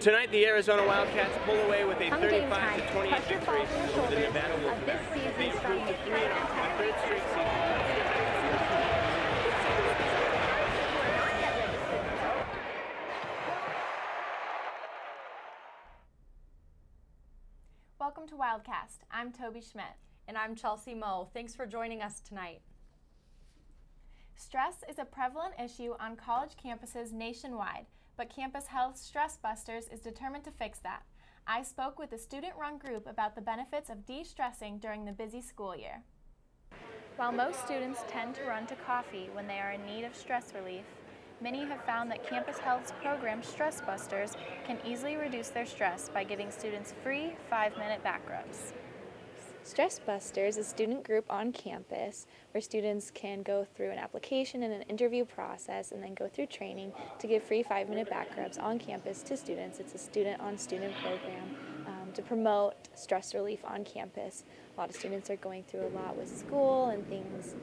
Tonight, the Arizona Wildcats pull away with a 35-28 victory over the Nevada Wolfpack. They improved to 3-0, a third straight season. Welcome to Wildcast. I'm Toby Schmidt. And I'm Chelsea Moe. Thanks for joining us tonight. Stress is a prevalent issue on college campuses nationwide, but Campus Health Stress Busters is determined to fix that. I spoke with a student-run group about the benefits of de-stressing during the busy school year. While most students tend to run to coffee when they are in need of stress relief, many have found that Campus Health's program Stress Busters can easily reduce their stress by giving students free 5-minute back rubs. Stress Busters is a student group on campus where students can go through an application and an interview process and then go through training to give free 5-minute back rubs on campus to students. It's a student-on-student program to promote stress relief on campus. A lot of students are going through a lot with school and things,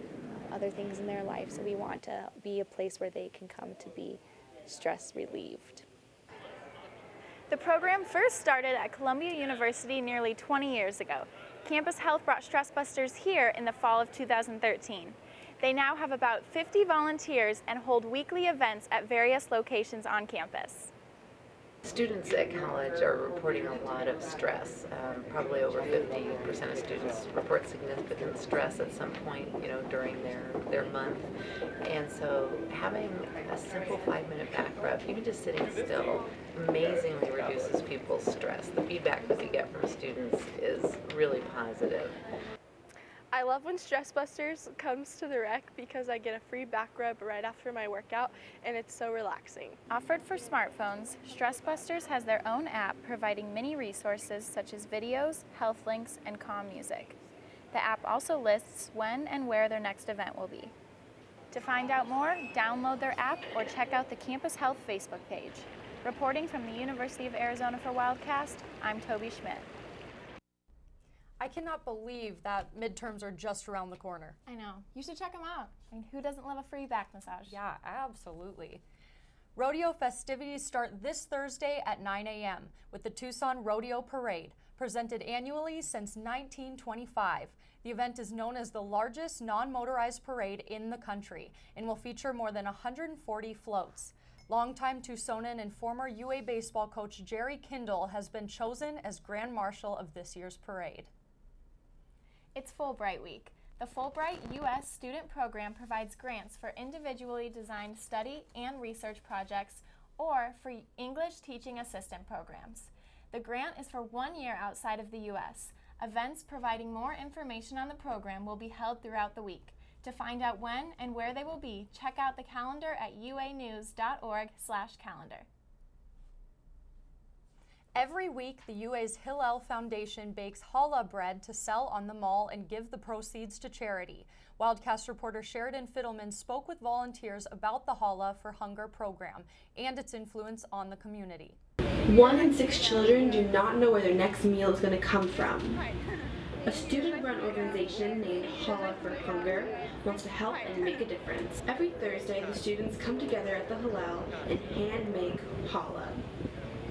other things in their life, so we want to be a place where they can come to be stress relieved. The program first started at Columbia University nearly 20 years ago. Campus Health brought Stress Busters here in the fall of 2013. They now have about 50 volunteers and hold weekly events at various locations on campus. Students at college are reporting a lot of stress. Probably over 50% of students report significant stress at some point, during their month. And so having a simple 5-minute back rub, even just sitting still, amazingly reduces people's stress. The feedback that we get from students is really positive. I love when Stress Busters comes to the rec because I get a free back rub right after my workout, and it's so relaxing. Offered for smartphones, Stress Busters has their own app providing many resources such as videos, health links, and calm music. The app also lists when and where their next event will be. To find out more, download their app or check out the Campus Health Facebook page. Reporting from the University of Arizona for Wildcast, I'm Toby Schmidt. I cannot believe that midterms are just around the corner. I know. You should check them out. I mean, who doesn't love a free back massage? Yeah, absolutely. Rodeo festivities start this Thursday at 9 a.m. with the Tucson Rodeo Parade, presented annually since 1925. The event is known as the largest non-motorized parade in the country and will feature more than 140 floats. Longtime Tucsonan and former UA baseball coach Jerry Kindle has been chosen as Grand Marshal of this year's parade. It's Fulbright Week. The Fulbright U.S. student program provides grants for individually designed study and research projects or for English teaching assistant programs. The grant is for 1 year outside of the U.S. Events providing more information on the program will be held throughout the week. To find out when and where they will be, check out the calendar at uanews.org/calendar. Every week, the UA's Hillel Foundation bakes challah bread to sell on the mall and give the proceeds to charity. Wildcast reporter Sheridan Fiddleman spoke with volunteers about the Challah for Hunger program and its influence on the community. 1 in 6 children do not know where their next meal is going to come from. A student-run organization named Challah for Hunger wants to help and make a difference. Every Thursday, the students come together at the Hillel and hand-make challah.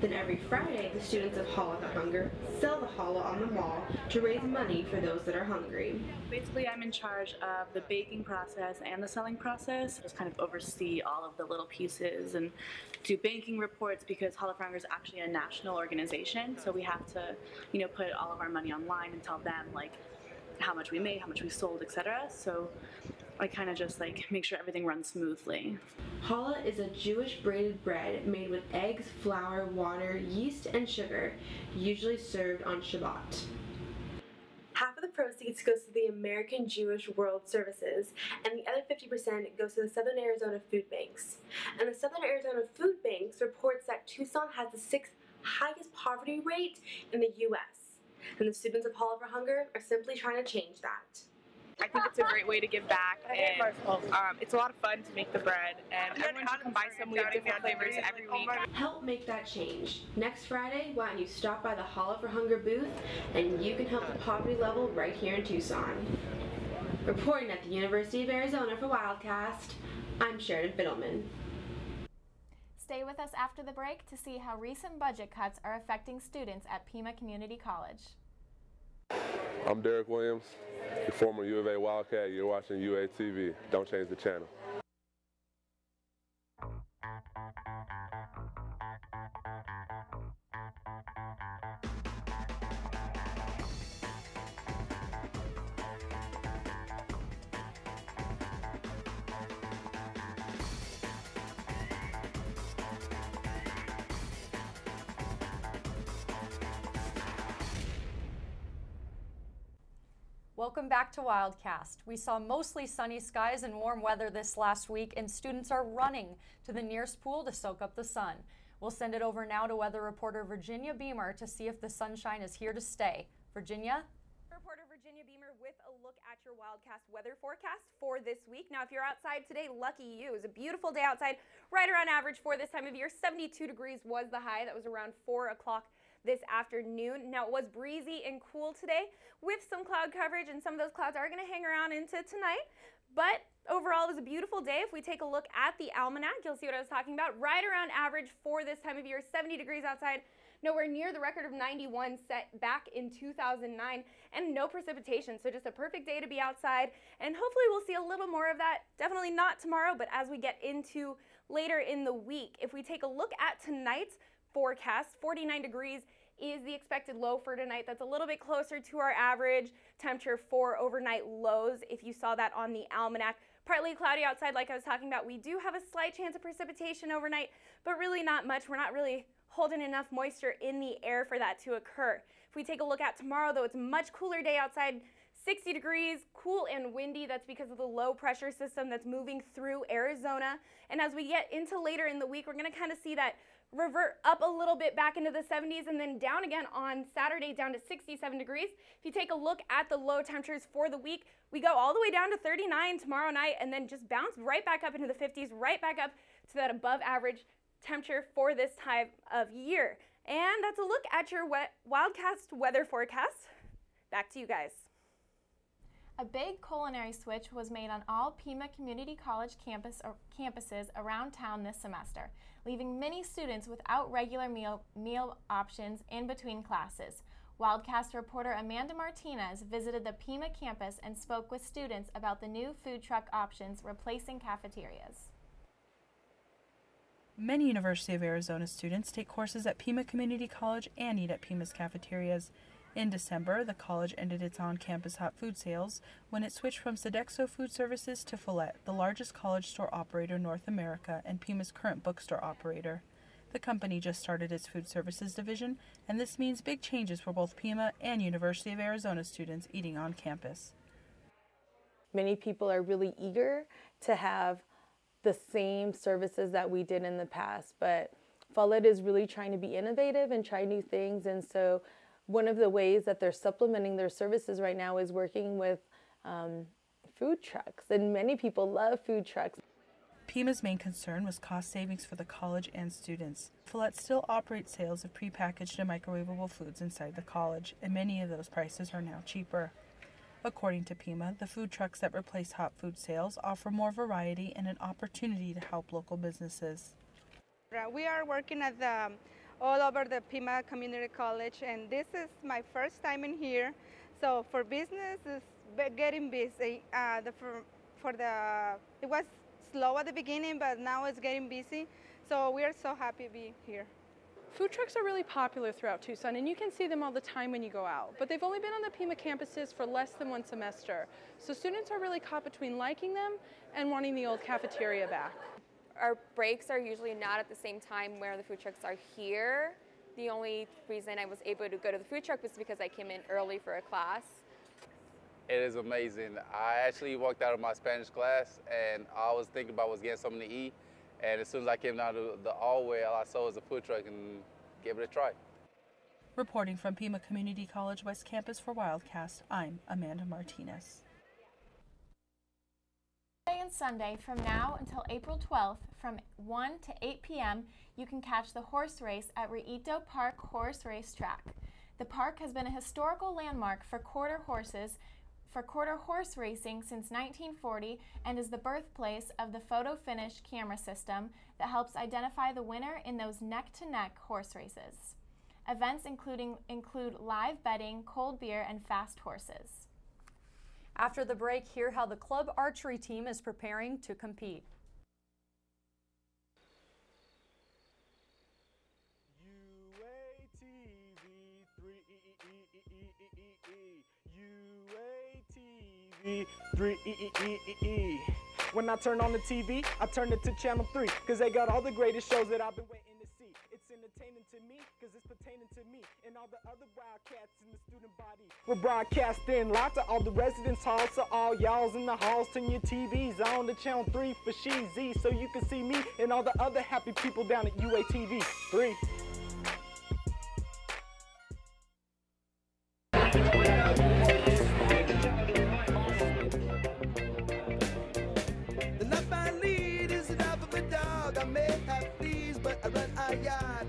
Then every Friday, the students of Challah for Hunger sell the challah on the mall to raise money for those that are hungry. Basically, I'm in charge of the baking process and the selling process. Just kind of oversee all of the little pieces and do banking reports because Challah for Hunger is actually a national organization. So we have to, put all of our money online and tell them how much we made, how much we sold, etc. So I kind of just make sure everything runs smoothly. Challah is a Jewish braided bread made with eggs, flour, water, yeast, and sugar, usually served on Shabbat. Half of the proceeds goes to the American Jewish World Services, and the other 50% goes to the Southern Arizona Food Banks. And the Southern Arizona Food Banks reports that Tucson has the 6th highest poverty rate in the U.S. And the students of Challah for Hunger are simply trying to change that. I think it's a great way to give back, and it's a lot of fun to make the bread, and everyone should come buy some. We have different flavors every week. Help make that change. Next Friday, why don't you stop by the Challah for Hunger booth, and you can help the poverty level right here in Tucson. Reporting at the University of Arizona for Wildcast, I'm Sheridan Fiddleman. Stay with us after the break to see how recent budget cuts are affecting students at Pima Community College. I'm Derek Williams, the former U of A Wildcat. You're watching UA TV. Don't change the channel. Welcome back to Wildcast. We saw mostly sunny skies and warm weather this last week, and students are running to the nearest pool to soak up the sun. We'll send it over now to weather reporter Virginia Beamer to see if the sunshine is here to stay. Virginia? Reporter Virginia Beamer with a look at your Wildcast weather forecast for this week. Now, if you're outside today, lucky you. It was a beautiful day outside, right around average for this time of year. 72 degrees was the high. That was around 4 o'clock this afternoon. Now, it was breezy and cool today with some cloud coverage, and some of those clouds are going to hang around into tonight. But overall, it was a beautiful day. If we take a look at the almanac, you'll see what I was talking about. Right around average for this time of year, 70 degrees outside, nowhere near the record of 91 set back in 2009, and no precipitation. So just a perfect day to be outside, and hopefully we'll see a little more of that. Definitely not tomorrow, but as we get into later in the week. If we take a look at tonight's forecast, 49 degrees is the expected low for tonight. That's a little bit closer to our average temperature for overnight lows if you saw that on the almanac. Partly cloudy outside like I was talking about. We do have a slight chance of precipitation overnight, but really not much. We're not really holding enough moisture in the air for that to occur. If we take a look at tomorrow, though, it's a much cooler day outside. 60 degrees, cool and windy. That's because of the low pressure system that's moving through Arizona. And as we get into later in the week, we're going to kind of see that revert up a little bit back into the 70s and then down again on Saturday down to 67 degrees. If you take a look at the low temperatures for the week, we go all the way down to 39 tomorrow night and then just bounce right back up into the 50s, right back up to that above average temperature for this time of year. And that's a look at your Wildcast weather forecast. Back to you guys. A big culinary switch was made on all Pima Community College campuses around town this semester, leaving many students without regular meal options in between classes. Wildcast reporter Amanda Martinez visited the Pima campus and spoke with students about the new food truck options replacing cafeterias. Many University of Arizona students take courses at Pima Community College and eat at Pima's cafeterias. In December, the college ended its on-campus hot food sales when it switched from Sodexo Food Services to Follett, the largest college store operator in North America and Pima's current bookstore operator. The company just started its food services division, and this means big changes for both Pima and University of Arizona students eating on campus. Many people are really eager to have the same services that we did in the past, but Follett is really trying to be innovative and try new things, and so one of the ways that they're supplementing their services right now is working with food trucks, and many people love food trucks. Pima's main concern was cost savings for the college and students. Follett still operates sales of prepackaged and microwavable foods inside the college, and many of those prices are now cheaper. According to Pima, the food trucks that replace hot food sales offer more variety and an opportunity to help local businesses. We are working at all over the Pima Community College, and this is my first time in here. So for business, it's getting busy. It was slow at the beginning, but now it's getting busy. So we are so happy to be here. Food trucks are really popular throughout Tucson, and you can see them all the time when you go out. But they've only been on the Pima campuses for less than one semester. So students are really caught between liking them and wanting the old cafeteria back. Our breaks are usually not at the same time where the food trucks are here. The only reason I was able to go to the food truck was because I came in early for a class. It is amazing. I actually walked out of my Spanish class and all I was thinking about was getting something to eat. And as soon as I came down to the hallway, all I saw was a food truck and gave it a try. Reporting from Pima Community College West Campus for Wildcast, I'm Amanda Martinez. Saturday and Sunday from now until April 12th from 1 to 8 p.m. you can catch the horse race at Reito Park Horse Race Track. The park has been a historical landmark for quarter horses for quarter horse racing since 1940 and is the birthplace of the photo finish camera system that helps identify the winner in those neck-to-neck horse races. Events include live betting, cold beer, and fast horses. After the break, hear how the club archery team is preparing to compete. UATV. When I turn on the TV, I turn it to channel 3, cause they got all the greatest shows that I've been waiting to see. It's entertaining to me, cause it's pertaining to me and all the other Wildcats in the student body. We're broadcasting live to all the residence halls, so all y'all's in the halls, turn your TVs on to channel 3 for Sheezy, so you can see me and all the other happy people down at UATV 3.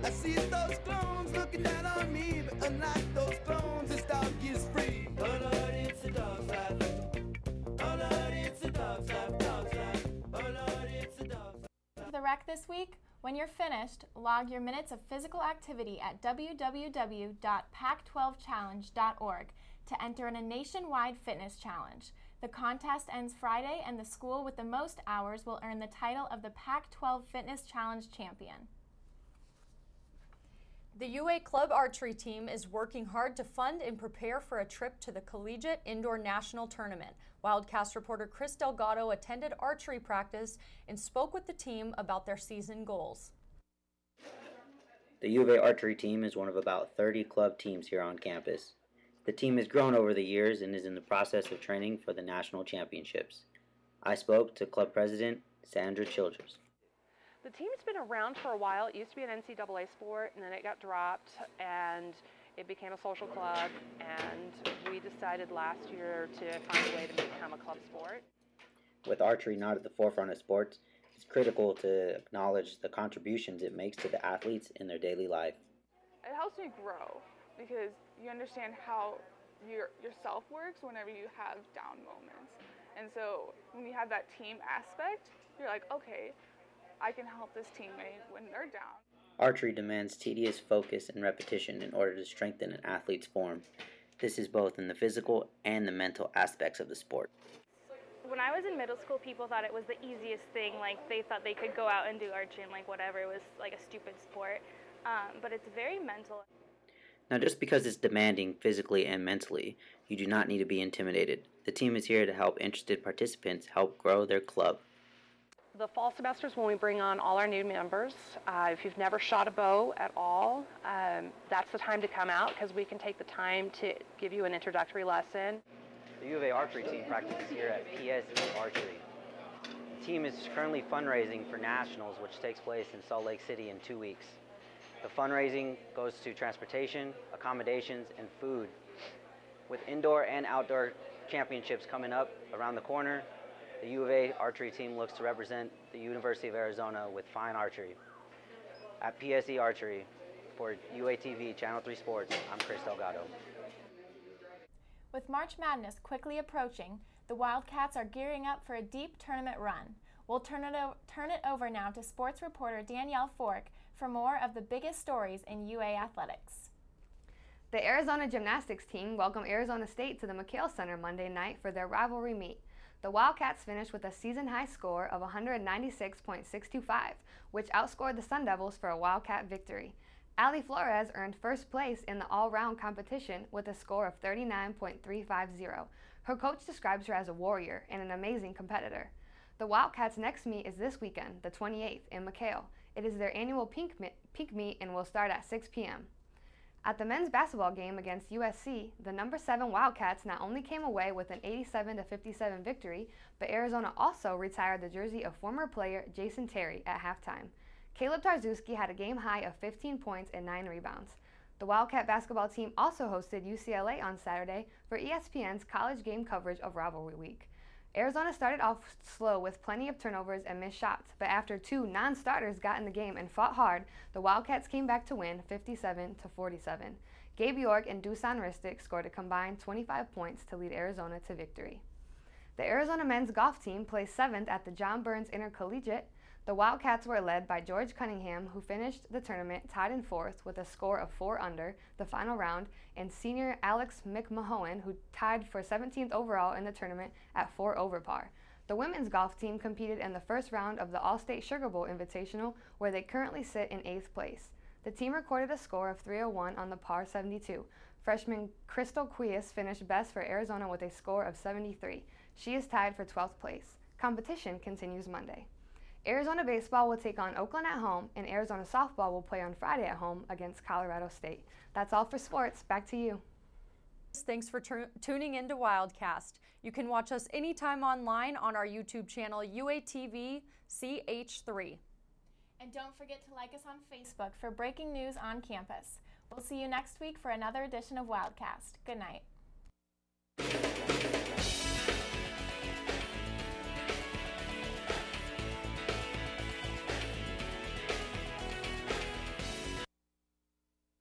I see those clones looking down on me, but unlike those clones, this dog is free. Oh Lord, it's a dog's life. Oh Lord, it's a dog's life, dog's life. Oh Lord, it's a dog's life. For the rec this week, when you're finished, log your minutes of physical activity at www.pac12challenge.org to enter in a nationwide fitness challenge. The contest ends Friday, and the school with the most hours will earn the title of the Pac-12 Fitness Challenge champion. The UA Club Archery team is working hard to fund and prepare for a trip to the Collegiate Indoor National Tournament. Wildcast reporter Chris Delgado attended archery practice and spoke with the team about their season goals. The U of A archery team is one of about 30 club teams here on campus. The team has grown over the years and is in the process of training for the national championships. I spoke to club president Sandra Childress. The team's been around for a while. It used to be an NCAA sport, and then it got dropped, and it became a social club, and we decided last year to find a way to become a club sport. With archery not at the forefront of sports, it's critical to acknowledge the contributions it makes to the athletes in their daily life. It helps me grow because you understand how yourself works whenever you have down moments. And so when you have that team aspect, you're like, okay, I can help this teammate when they're down. Archery demands tedious focus and repetition in order to strengthen an athlete's form. This is both in the physical and the mental aspects of the sport. When I was in middle school, people thought it was the easiest thing. Like, they thought they could go out and do archery and like whatever. It was like a stupid sport. But it's very mental. Now, just because it's demanding physically and mentally, you do not need to be intimidated. The team is here to help interested participants help grow their club. The fall semesters when we bring on all our new members. If you've never shot a bow at all, that's the time to come out because we can take the time to give you an introductory lesson. The U of A archery team practices here at PSE Archery. The team is currently fundraising for nationals, which takes place in Salt Lake City in 2 weeks. The fundraising goes to transportation, accommodations, and food. With indoor and outdoor championships coming up around the corner, the U of A archery team looks to represent the University of Arizona with fine archery. At PSE Archery, for UATV Channel 3 Sports, I'm Chris Delgado. With March Madness quickly approaching, the Wildcats are gearing up for a deep tournament run. We'll turn it over now to sports reporter Danielle Fork for more of the biggest stories in UA athletics. The Arizona gymnastics team welcomed Arizona State to the McHale Center Monday night for their rivalry meet. The Wildcats finished with a season-high score of 196.625, which outscored the Sun Devils for a Wildcat victory. Allie Flores earned first place in the all-round competition with a score of 39.350. Her coach describes her as a warrior and an amazing competitor. The Wildcats' next meet is this weekend, the 28th, in McHale. It is their annual pink meet and will start at 6 p.m. At the men's basketball game against USC, the number 7 Wildcats not only came away with an 87-57 victory, but Arizona also retired the jersey of former player Jason Terry at halftime. Caleb Tarczewski had a game-high of 15 points and 9 rebounds. The Wildcat basketball team also hosted UCLA on Saturday for ESPN's college game coverage of Rivalry Week. Arizona started off slow with plenty of turnovers and missed shots, but after 2 non-starters got in the game and fought hard, the Wildcats came back to win 57-47. Gabe York and Dusan Ristic scored a combined 25 points to lead Arizona to victory. The Arizona men's golf team placed 7th at the John Burns Intercollegiate. The Wildcats were led by George Cunningham, who finished the tournament tied in 4th with a score of 4 under the final round, and senior Alex McMahon, who tied for 17th overall in the tournament at 4 over par. The women's golf team competed in the first round of the All-State Sugar Bowl Invitational, where they currently sit in 8th place. The team recorded a score of 301 on the par 72. Freshman Crystal Quias finished best for Arizona with a score of 73. She is tied for 12th place. Competition continues Monday. Arizona baseball will take on Oakland at home, and Arizona softball will play on Friday at home against Colorado State. That's all for sports. Back to you. Thanks for tuning into Wildcast. You can watch us anytime online on our YouTube channel, UATV CH3. And don't forget to like us on Facebook for breaking news on campus. We'll see you next week for another edition of Wildcast. Good night.